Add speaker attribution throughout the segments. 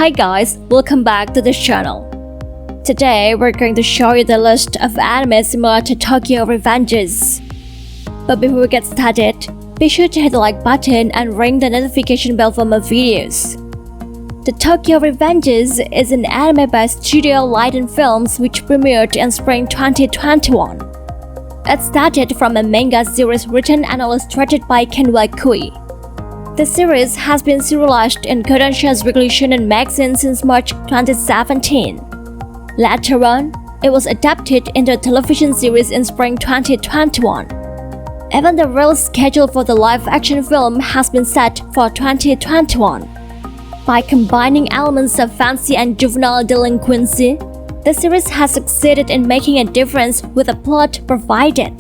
Speaker 1: Hi guys, welcome back to the channel. Today we're going to show you the list of anime similar to Tokyo Revengers. But before we get started, be sure to hit the like button and ring the notification bell for more videos. The Tokyo Revengers is an anime by Studio Light & Films which premiered in spring 2021. It started from a manga series written and illustrated by Kenway Kui. The series has been serialized in Kodansha's Weekly Shonen magazine since March 2017. Later on, it was adapted into a television series in spring 2021. Even the release schedule for the live-action film has been set for 2021. By combining elements of fantasy and juvenile delinquency, the series has succeeded in making a difference with the plot provided.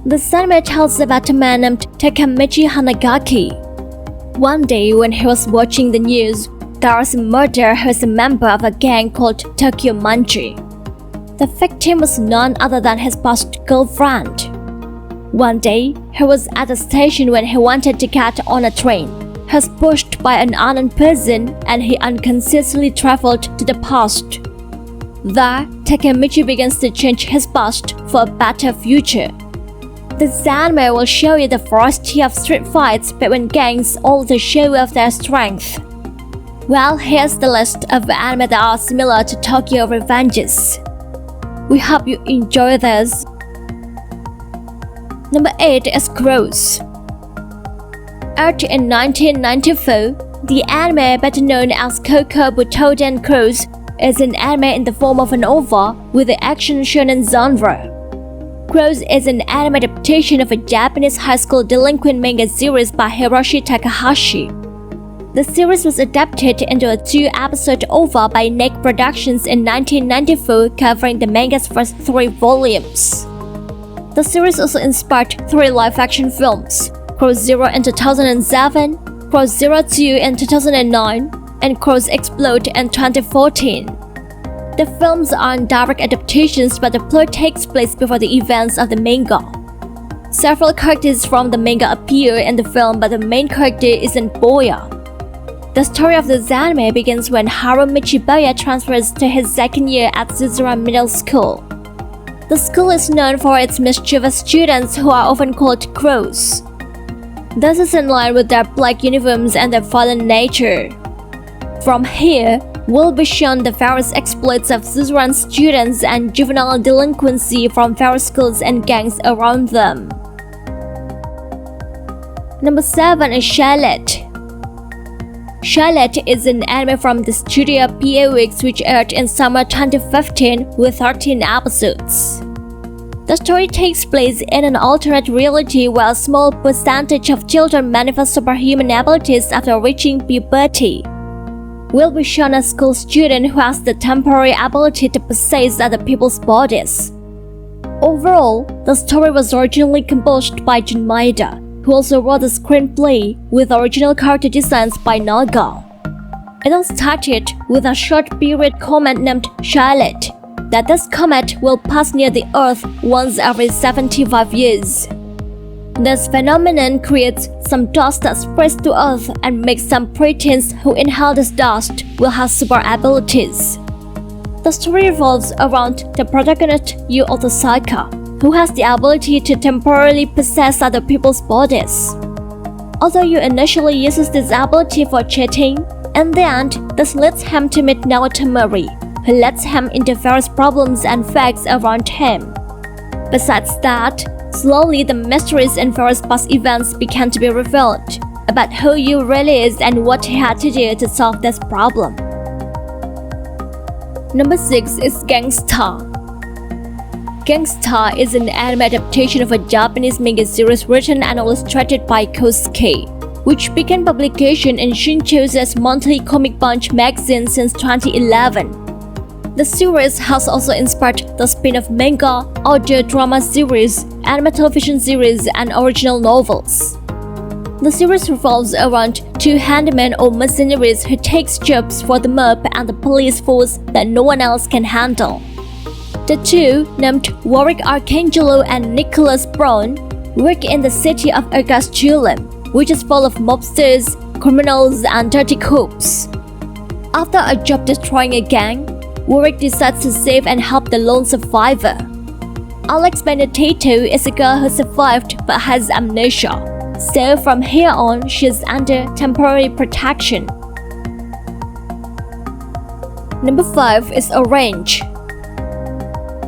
Speaker 1: The anime tells about a man named Takamichi Hanagaki. One day when he was watching the news, there was a murderer who is a member of a gang called Tokyo Manji. The victim was none other than his past girlfriend. One day, he was at the station when he wanted to get on a train. He was pushed by an unknown person and he unconsciously traveled to the past. There, Takamichi begins to change his past for a better future. This anime will show you the ferocity of street fights between gangs, all to show off their strength. Well, here's the list of anime that are similar to Tokyo Revengers. We hope you enjoy this. Number 8 is Crows. Aired in 1994, the anime better known as Koko Butoden Crows is an anime in the form of an OVA with the action shonen genre. Crows is an anime adaptation of a Japanese high school delinquent manga series by Hiroshi Takahashi. The series was adapted into a 2-episode OVA by Nick Productions in 1994, covering the manga's first 3 volumes. The series also inspired 3 live-action films: Crows Zero in 2007, Crows Zero 2 in 2009, and Crows Explode in 2014. The films are direct adaptations, but the plot takes place before the events of the manga. Several characters from the manga appear in the film, but the main character isn't Boya. The story of the anime begins when Harumichi Boya transfers to his second year at Suzuran Middle School. The school is known for its mischievous students who are often called crows. This is in line with their black uniforms and their violent nature. From here, will be shown the various exploits of Suzuran students and juvenile delinquency from various schools and gangs around them. Number 7 is Charlotte. Charlotte is an anime from the studio PA which aired in summer 2015 with 13 episodes. The story takes place in an alternate reality where a small percentage of children manifest superhuman abilities after reaching puberty. Will be shown a school student who has the temporary ability to possess other people's bodies. Overall, the story was originally composed by Jun Maeda, who also wrote the screenplay with original character designs by Naga. It all started with a short period comet named Charlotte, that this comet will pass near the Earth once every 75 years. This phenomenon creates some dust that spreads to Earth and makes some preteens who inhale this dust will have super abilities. The story revolves around the protagonist Yu Otosaka, who has the ability to temporarily possess other people's bodies. Although Yu initially uses this ability for cheating, in the end, this leads him to meet Naoto Mori, who lets him into various problems and facts around him. Besides that, slowly the mysteries and various past events began to be revealed about who Yu really is and what he had to do to solve this problem. Number 6 is Gangsta. Gangsta is an anime adaptation of a Japanese manga series written and illustrated by Kosuke, which began publication in Shincho's monthly comic bunch magazine since 2011. The series has also inspired the spin-off manga, audio drama series, anime television series, and original novels. The series revolves around 2 handymen or mercenaries who takes jobs for the mob and the police force that no one else can handle. The 2, named Warwick Arcangelo and Nicholas Brown, work in the city of Ergastulum, which is full of mobsters, criminals, and dirty cops. After a job destroying a gang, Warwick decides to save and help the lone survivor. Alex Benedetto is a girl who survived but has amnesia, so from here on she is under temporary protection. Number 5 is Orange.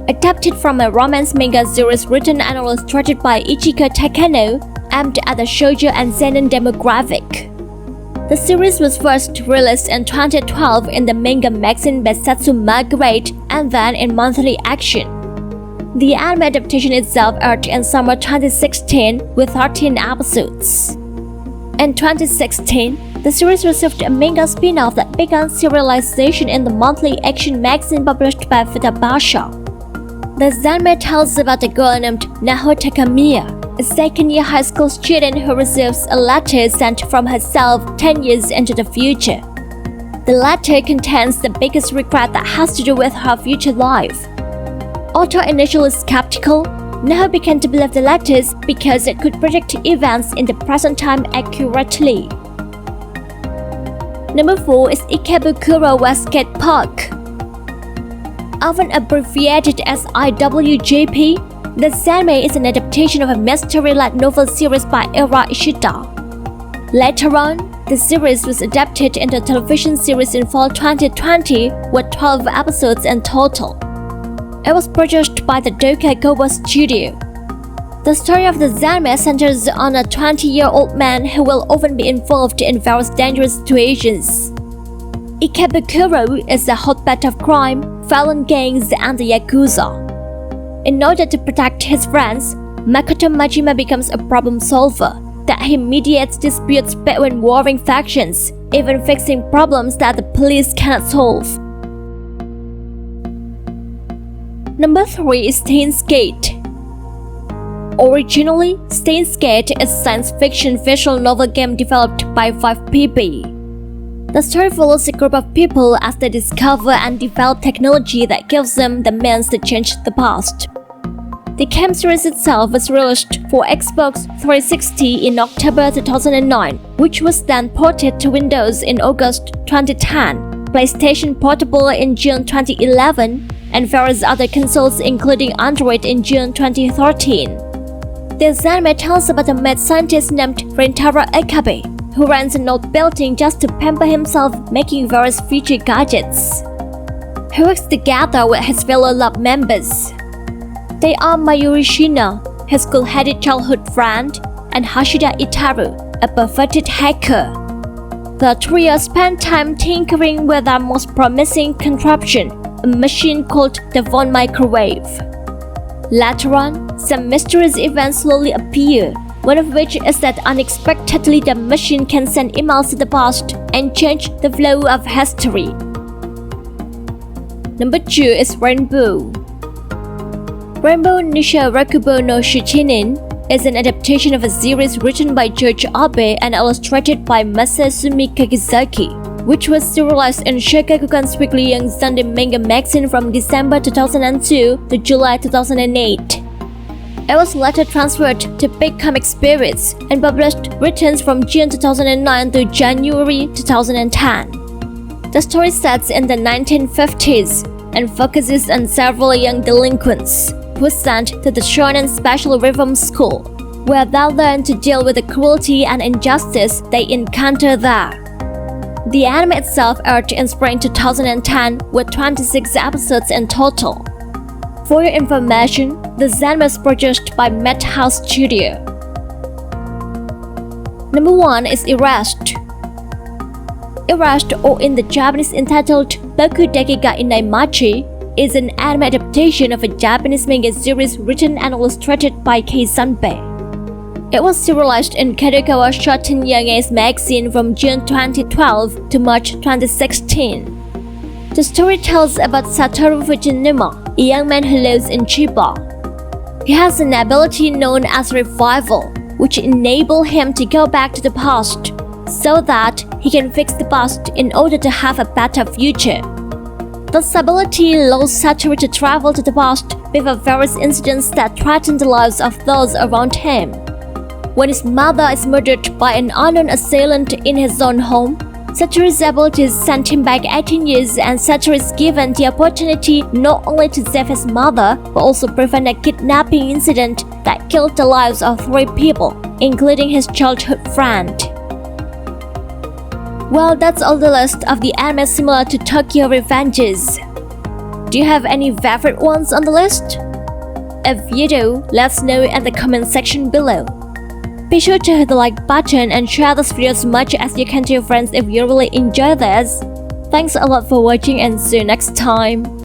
Speaker 1: Adapted from a romance manga series written and illustrated by Ichiko Takano, aimed at the shoujo and seinen demographic. The series was first released in 2012 in the manga magazine Besatsu grade and then in monthly action. The anime adaptation itself aired in summer 2016 with 13 episodes. In 2016, the series received a manga spin-off that began serialization in the monthly action magazine published by Futabasha. The anime tells about a girl named Naho Takamiya, a second-year high school student who receives a letter sent from herself 10 years into the future. The letter contains the biggest regret that has to do with her future life. Although initially skeptical, Naho began to believe the letters because it could predict events in the present time accurately. Number 4 is Ikebukuro West Skate Park. Often abbreviated as IWGP, the anime is an adaptation of a mystery light novel series by Ira Ishida. Later on, the series was adapted into a television series in fall 2020 with 12 episodes in total. It was produced by the Doka Kobo studio. The story of the anime centers on a 20-year-old man who will often be involved in various dangerous situations. Ikebukuro is a hotbed of crime, violent gangs, and the Yakuza. In order to protect his friends, Makoto Majima becomes a problem solver that he mediates disputes between warring factions, even fixing problems that the police cannot solve. Number 3 is Steins Gate. Originally, Steins Gate is a science fiction visual novel game developed by 5PB. The story follows a group of people as they discover and develop technology that gives them the means to change the past. The game series itself was released for Xbox 360 in October 2009, which was then ported to Windows in August 2010, PlayStation Portable in June 2011, and various other consoles including Android in June 2013. This anime tells about a mad scientist named Rintaro Akabe, who runs an old building just to pamper himself making various future gadgets. He works together with his fellow lab members. They are Mayuri Shina, his cool-headed childhood friend, and Hashida Itaru, a perfected hacker. The trio spend time tinkering with their most promising contraption, a machine called the Von Microwave. Later on, some mysterious events slowly appear, one of which is that unexpectedly the machine can send emails to the past and change the flow of history. Number 2 is Rainbow. Rainbow Nisha Rakubo no Shichinin is an adaptation of a series written by George Abe and illustrated by Masasumi Kagizaki, which was serialized in Shogakukan's Weekly Young Sunday manga magazine from December 2002 to July 2008. It was later transferred to Big Comic Spirits and published returns from June 2009 to January 2010. The story sets in the 1950s and focuses on several young delinquents who were sent to the Shonen Special Reform School, where they learn to deal with the cruelty and injustice they encounter there. The anime itself aired in spring 2010 with 26 episodes in total. For your information, the anime is produced by Madhouse Studio. Number 1 is Erased. Erased, or in the Japanese entitled Boku Deki ga Inaimachi, is an anime adaptation of a Japanese manga series written and illustrated by Kei Sanbei. It was serialized in Kadokawa Shoten Young Ace magazine from June 2012 to March 2016. The story tells about Satoru Fujinuma, a young man who lives in Chiba. He has an ability known as Revival, which enables him to go back to the past, so that he can fix the past in order to have a better future. This ability allows Satoru to travel to the past before various incidents that threaten the lives of those around him. When his mother is murdered by an unknown assailant in his own home, Satoru's abilities sent him back 18 years, and Satoru is given the opportunity not only to save his mother, but also prevent a kidnapping incident that killed the lives of 3 people, including his childhood friend. Well, that's all the list of the anime similar to Tokyo Revengers. Do you have any favorite ones on the list? If you do, let us know in the comment section below. Be sure to hit the like button and share this video as much as you can to your friends if you really enjoy this. Thanks a lot for watching and see you next time.